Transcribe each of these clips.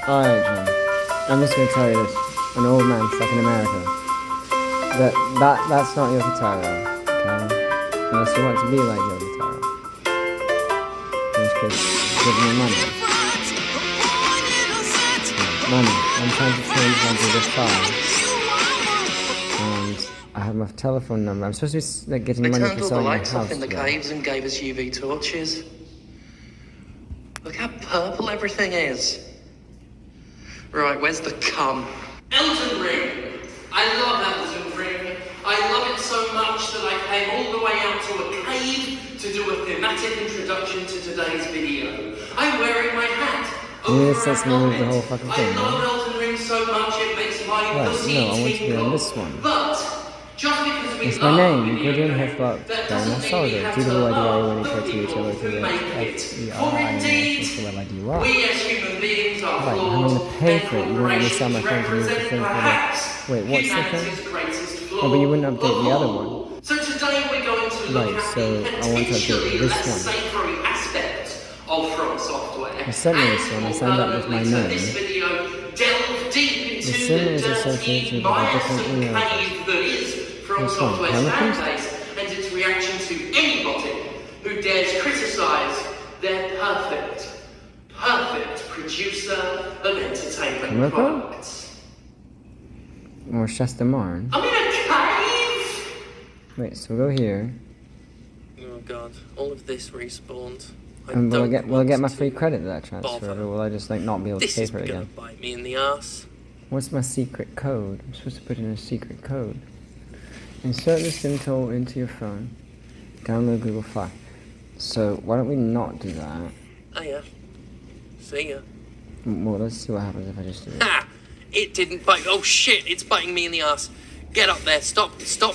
Alright, John. I'm just gonna tell you this. An old man stuck in America. That's not your guitar, okay? Unless you want to be like your guitar. Just give me money. Money. I'm trying to change my Google file. And I have my telephone number. I'm supposed to be like getting money for selling my house. They turned all the lights off in the caves and gave us UV torches. Look how purple everything is. Right, where's the cum? Elden Ring! I love Elden Ring. I love it so much that I came all the way out to a cave to do a thematic introduction to today's video. I'm wearing my hat. Yes, that's me with the whole fucking thing, I love Elden Ring so much it makes my pussy no, I want to be on this one. But just because we it's my name, Gideon Hefflock, Diana Soldier, beautiful idea when you try to reach over to the F-E-R-I-N-S-O-L-I-D-Y. We as human beings are Right, I'm going to pay for it. You won't understand my phone to use the thing for the... Wait, what's the thing? Oh, but you wouldn't update the other one. So today we're going to look at so I want to update this one. savory aspect of From Software. I sent me this one, I signed up with my name. This video delve deep into the sim is associated with a different email cave that is From Software's fanbase and its reaction to anybody who dares criticize their perfect producer of entertainment products. Or Shastamarn. I'm in a cave! Wait, so we'll go here. Oh god, all of this respawned. And will I get my free credit that I transferred, or will I just like not be able to pay for it again? This is gonna bite me in the ass. What's my secret code? I'm supposed to put in a secret code. Insert the SIM tool into your phone. Download Google Fi. So why don't we not do that? Oh yeah. See ya. Well, let's see what happens if I just do it. Ha! It didn't bite. Oh shit! It's biting me in the ass. Get up there! Stop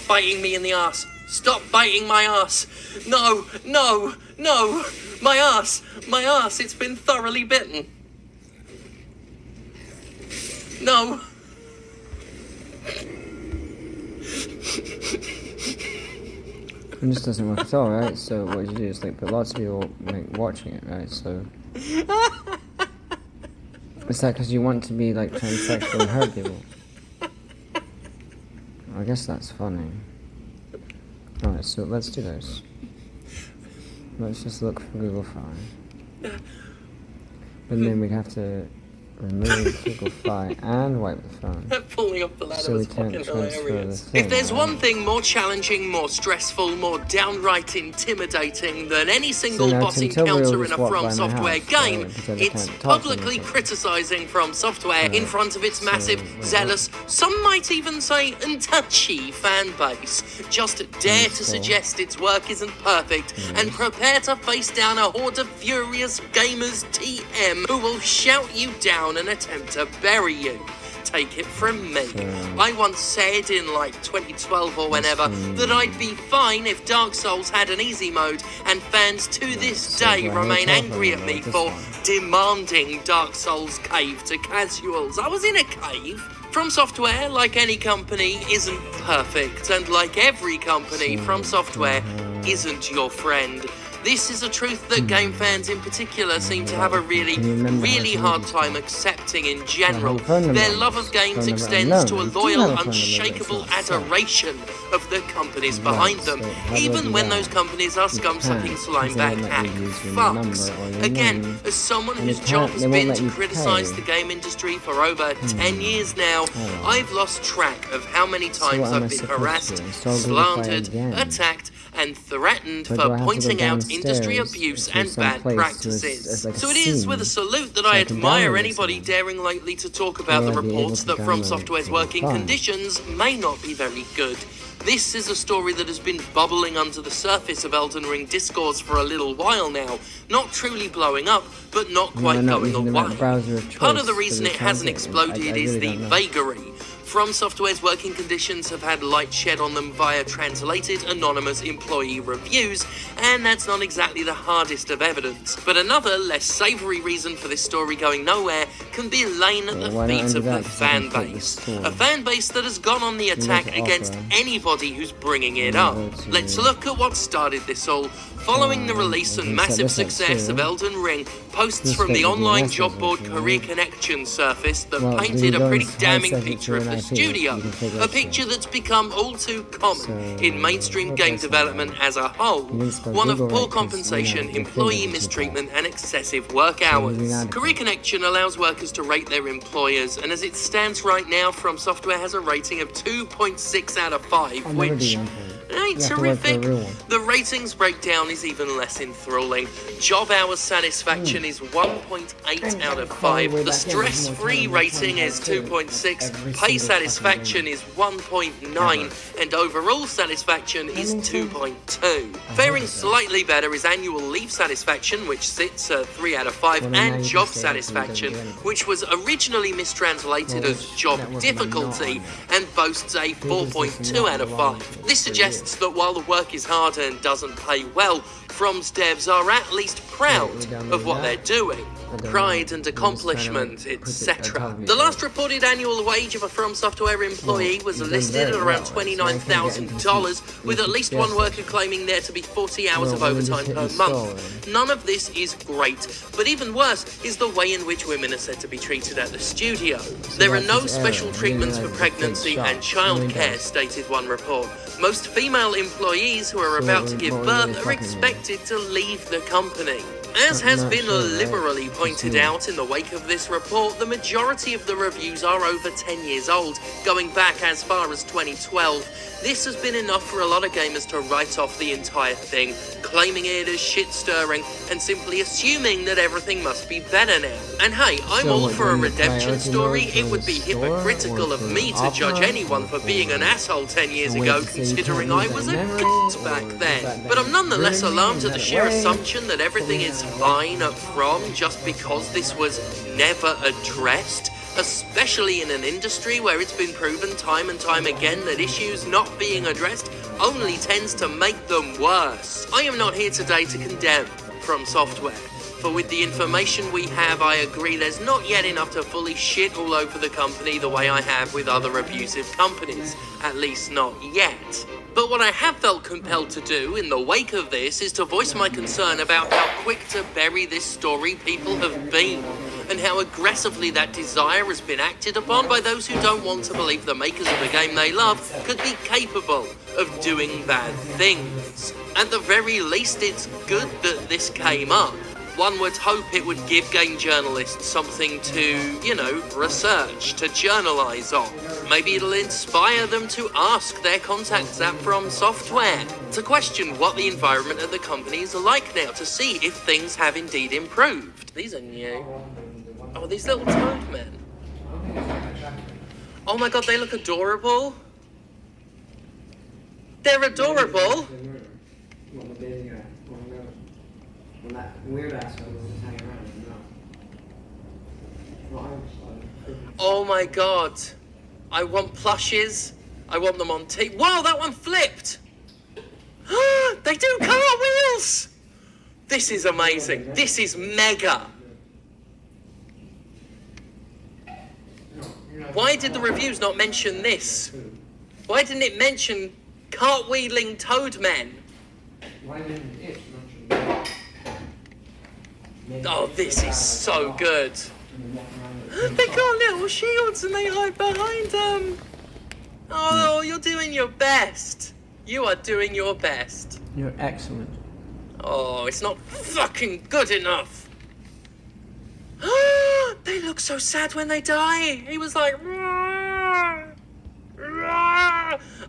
biting me in the ass! Stop biting my ass! No! No! No! My ass! My ass! It's been thoroughly bitten. No! It just doesn't work at all, right? So what you do is like put lots of people like watching it, right? So is that because you want to be like transsexual and hurt people? I guess that's funny. Alright, so let's do this. Let's just look for Google Fi. But then we'd have to remove Google Fi and wipe the phone. Pulling up the ladder So we was can't fucking transfer hilarious. the thing, If there's right? one thing more challenging, more stressful, more downright intimidating than any single now boss Tim Tilbury will encounter in just a walk From by my Software house, game, because I it's can't talk to publicly anything. criticising From Software in front of its so, massive, wait, zealous, some might even say touchy fan base. Just dare to suggest its work isn't perfect and prepare to face down a horde of furious gamers TM who will shout you down and attempt to bury you. Take it from me. I once said in like 2012 or whenever that I'd be fine if Dark Souls had an easy mode, and fans to this day remain angry at me for demanding Dark Souls cave to casuals. I was in a cave. From Software, like any company, isn't perfect, and like every company, From Software isn't your friend. This is a truth that game fans in particular seem to have a really hard time accepting in general. Their love of games extends to a loyal, unshakable adoration of the companies behind them, even when those companies are scum-sucking slimebag hack fucks. Again, as someone whose job has been to criticise the game industry for over 10 years now, I've lost track of how many times I've been harassed, slandered, attacked, and threatened for pointing out industry abuse and bad practices. So it is with a salute that I admire anybody daring lightly to talk about the reports that From Software's working conditions may not be very good. This is a story that has been bubbling under the surface of Elden Ring discourse for a little while now, not truly blowing up, but not quite going away. Part of the reason it hasn't exploded is the vagary. From Software's working conditions have had light shed on them via translated anonymous employee reviews, and that's not exactly the hardest of evidence. But another, less savoury reason for this story going nowhere can be laying at the feet of the fan base. A fan base that has gone on the attack against anybody who's bringing it up. Let's look at what started this all. Following the release and massive success of Elden Ring, posts from the online job board Career Connection surfaced that painted a pretty damning picture of the studio, a picture that's become all too common in mainstream game development as a whole, one of poor compensation, employee mistreatment and excessive work hours. Career Connection allows workers to rate their employers, and as it stands right now, From Software has a rating of 2.6 out of 5, which ain't terrific. The ratings breakdown is even less enthralling. Job hours satisfaction is 1.8 out of 5. The stress-free rating is 2.6. Pay satisfaction is 1.9. And overall satisfaction is 2.2. Faring slightly better is annual leave satisfaction, which sits at 3 out of 5, and job satisfaction, which was originally mistranslated as job difficulty and boasts a 4.2 out of 5. This suggests that while the work is hard and doesn't pay well, From's devs are at least proud of what they're doing. Pride and accomplishment, etc. The last reported annual wage of a From Software employee was listed at around $29,000, with at least one worker claiming there to be 40 hours of overtime per month. None of this is great, but even worse is the way in which women are said to be treated at the studio. There are no special treatments for pregnancy and childcare, stated one report. Most female employees who are about to give birth are expected to leave the company. As has been liberally pointed out in the wake of this report, the majority of the reviews are over 10 years old, going back as far as 2012. This has been enough for a lot of gamers to write off the entire thing, claiming it as shit-stirring and simply assuming that everything must be better now. And hey, I'm all for a redemption story. It would be hypocritical of me to judge anyone for being an asshole 10 years ago, considering I was a cunt back then. But I'm nonetheless alarmed at the sheer assumption that everything is fine up from just because this was never addressed, especially in an industry where it's been proven time and time again that issues not being addressed only tends to make them worse. I am not here today to condemn From Software, for with the information we have, I agree there's not yet enough to fully shit all over the company the way I have with other abusive companies, at least not yet. But what I have felt compelled to do in the wake of this is to voice my concern about how quick to bury this story people have been, and how aggressively that desire has been acted upon by those who don't want to believe the makers of a game they love could be capable of doing bad things. At the very least, it's good that this came up. One would hope it would give game journalists something to, research, to journalise on. Maybe it'll inspire them to ask their contacts at From Software, to question what the environment of the company is like now, to see if things have indeed improved. These are new. Oh, these little toad men. Oh my god, they look adorable. They're adorable. When that weird asshole was just hanging around, Oh my god. I want plushes. I want them on tape. Wow, that one flipped. They do cartwheels. This is amazing. This is mega. Why did the reviews not mention this? Why didn't it mention cartwheeling toad men? Why didn't it mention? Oh, this is so good. They got little shields and they hide behind them. Oh, you're doing your best. You are doing your best. You're excellent. Oh, it's not fucking good enough. They look so sad when they die. He was like...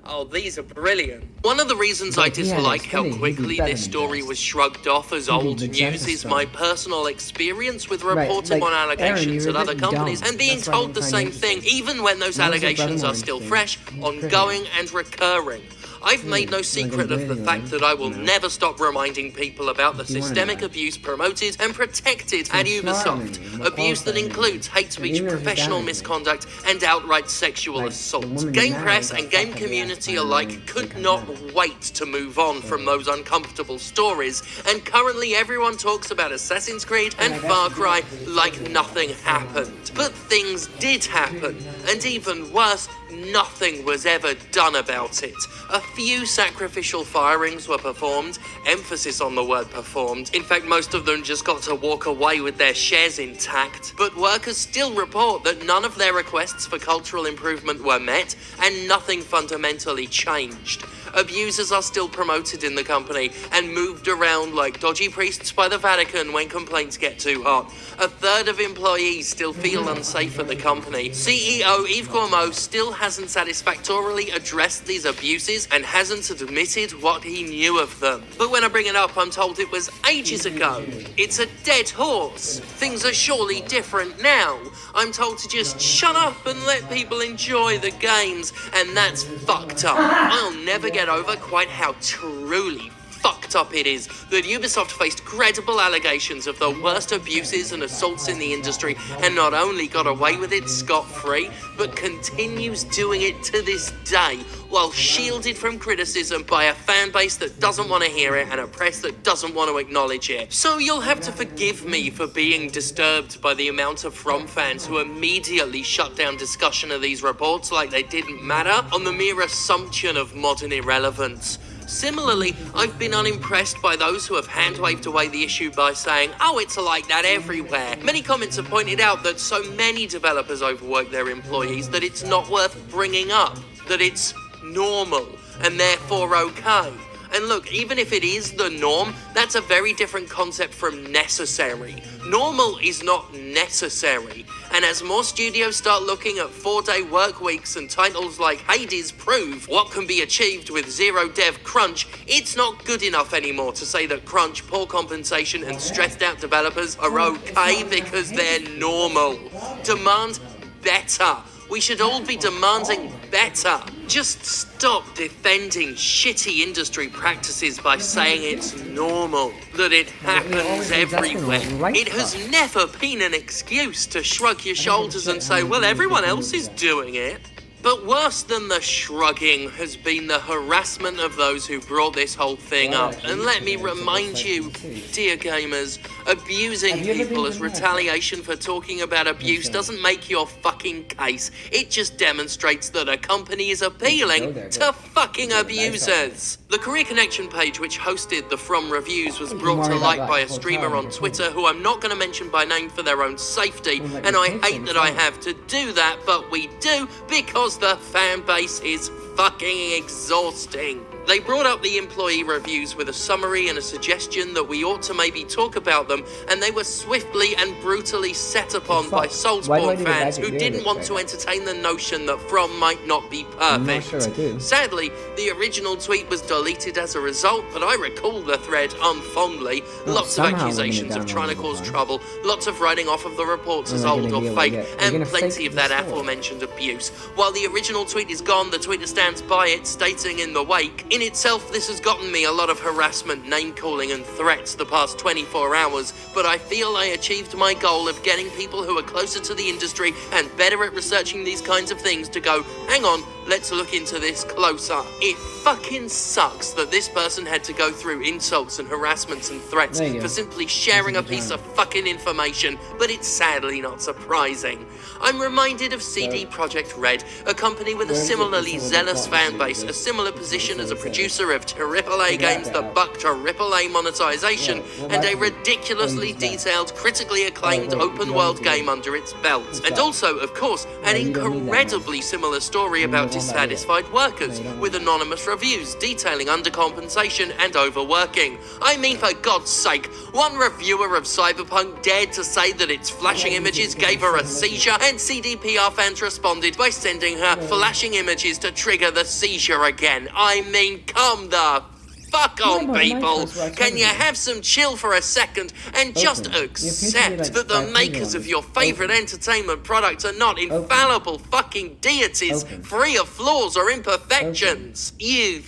Oh, these are brilliant. One of the reasons I dislike how quickly this story was shrugged off as old news is my personal experience with reporting on allegations at other companies and being told the same thing, even when those allegations are still fresh, ongoing and recurring. I've made no secret of the fact that I will never stop reminding people about the systemic abuse promoted and protected at Ubisoft. Abuse that includes hate speech, professional misconduct, and outright sexual assault. Game press and game community alike could not wait to move on from those uncomfortable stories, and currently everyone talks about Assassin's Creed and Far Cry like nothing happened. But things did happen, and even worse, nothing was ever done about it. A few sacrificial firings were performed, emphasis on the word performed. In fact, most of them just got to walk away with their shares intact. But workers still report that none of their requests for cultural improvement were met, and nothing fundamentally changed. Abusers are still promoted in the company and moved around like dodgy priests by the Vatican when complaints get too hot. A third of employees still feel unsafe at the company. CEO Yves Guillemot still hasn't satisfactorily addressed these abuses and hasn't admitted what he knew of them. But when I bring it up, I'm told it was ages ago. It's a dead horse. Things are surely different now. I'm told to just shut up and let people enjoy the games, and that's fucked up. I'll never get over quite how truly fucked up it is that Ubisoft faced credible allegations of the worst abuses and assaults in the industry and not only got away with it scot-free, but continues doing it to this day while shielded from criticism by a fan base that doesn't want to hear it and a press that doesn't want to acknowledge it. So you'll have to forgive me for being disturbed by the amount of From fans who immediately shut down discussion of these reports like they didn't matter on the mere assumption of modern irrelevance. Similarly, I've been unimpressed by those who have hand-waved away the issue by saying, oh, it's like that everywhere. Many comments have pointed out that so many developers overwork their employees that it's not worth bringing up, that it's normal and therefore okay. And look, even if it is the norm, that's a very different concept from necessary. Normal is not necessary. And as more studios start looking at 4-day work weeks and titles like Hades prove what can be achieved with zero dev crunch, it's not good enough anymore to say that crunch, poor compensation and stressed out developers are okay because they're normal. Demand better. We should all be demanding better. Just stop defending shitty industry practices by saying it's normal, that it happens everywhere. It has never been an excuse to shrug your shoulders and say, well, everyone else is doing it. But worse than the shrugging has been the harassment of those who brought this whole thing up. And let me remind you, dear gamers, abusing people as retaliation for talking about abuse doesn't make your fucking case. It just demonstrates that a company is appealing to fucking abusers. The Career Connection page, which hosted the From reviews, was brought to light by a streamer on Twitter who I'm not going to mention by name for their own safety, and I hate that I have to do that, but we do because the fan base is fucking exhausting. They brought up the employee reviews with a summary and a suggestion that we ought to maybe talk about them, and they were swiftly and brutally set upon by Soulsborne fans who didn't want to entertain the notion that From might not be perfect. Sadly, the original tweet was deleted as a result, but I recall the thread unfondly. Lots of accusations of trying to cause trouble, lots of writing off of the reports as old or fake, and plenty of that aforementioned abuse. While the original tweet is gone, the tweeter stands by it, stating in the wake, in itself, this has gotten me a lot of harassment, name-calling and threats the past 24 hours, but I feel I achieved my goal of getting people who are closer to the industry and better at researching these kinds of things to go, hang on, let's look into this closer. It fucking sucks that this person had to go through insults and harassments and threats for simply sharing a piece of fucking information, but it's sadly not surprising. I'm reminded of CD Projekt Red, a company with a similarly zealous fan base, a similar position as a producer of AAA games that buck AAA monetization, and a ridiculously detailed, critically acclaimed open-world game under its belt. And also, of course, an incredibly similar story about dissatisfied workers, with anonymous reviews detailing undercompensation and overworking. I mean, for God's sake, one reviewer of Cyberpunk dared to say that its flashing images gave her a seizure, and CDPR fans responded by sending her flashing images to trigger the seizure again. I mean, come the fuck on, people. Can you have some chill for a second and just accept that the makers of your favorite entertainment products are not infallible fucking deities free of flaws or imperfections? You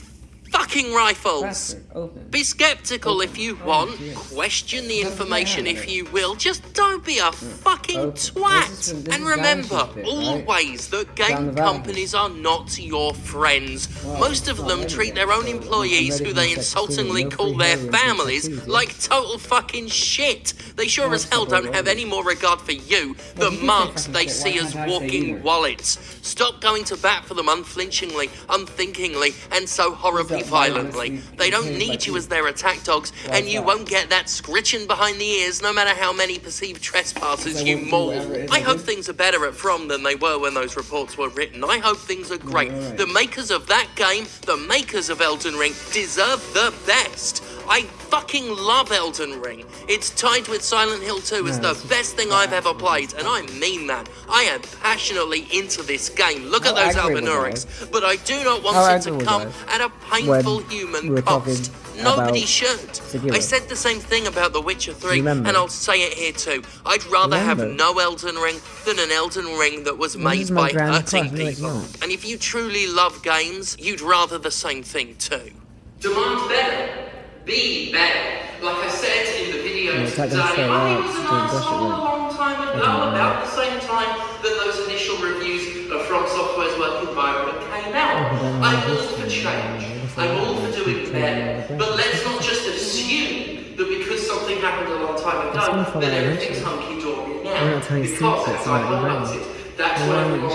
fucking rifles. Bastard, open. Be skeptical if you want, question the information if you will, just don't be a fucking twat. And remember, always, that game companies are not your friends. Most of them treat their own employees, who they insultingly call their families, like total fucking shit. They sure as hell don't have any more regard for you than marks they see as walking wallets. Stop going to bat for them unflinchingly, unthinkingly, and so horribly violently. They don't need you as their attack dogs, and you won't get that scritching behind the ears no matter how many perceived trespassers you maul. I hope things are better at From than they were when those reports were written. I hope things are great. The makers of that game, the makers of Elden Ring, deserve the best. I fucking love Elden Ring. It's tied with Silent Hill 2 as the best thing I've ever played, and I mean that. I am passionately into this game. Look at those Albinurics. But I do not want it to come at a painful human cost. Nobody should. I said the same thing about The Witcher 3, and I'll say it here too. I'd rather have no Elden Ring than an Elden Ring that was made by hurting people. And if you truly love games, you'd rather the same thing too. Demand better. Be better. Like I said in the video today, I was an arsehole a long time ago, about the same time that those initial reviews of From Software's work environment came out. I'm all for change. I'm all for doing better. But let's not just assume that because something happened a long time ago, that everything's hunky-dory now. We're not telling Because, secrets as I about your highlighted, that's where the wrong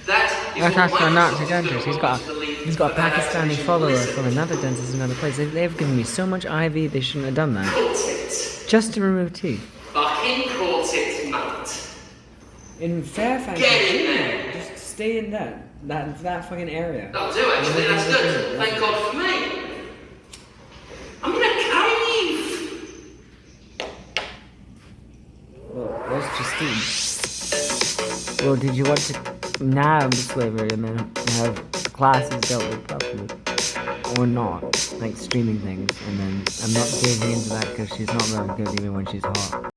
That's actually not the dentist. He's got a Pakistani follower from another dentist in another place. They've given me so much IV, they shouldn't have done that. Just to remove teeth. Fucking caught it, mate. In Fairfax, Virginia, just stay in that fucking area. That'll do, actually. That's good. Thank God for me. I'm in a cave. Well, that's Justine. Well, did you want to nab slavery and then have classes dealt with properly? Or not? Like streaming things, and then I'm not giving into that because she's not very good even when she's hot.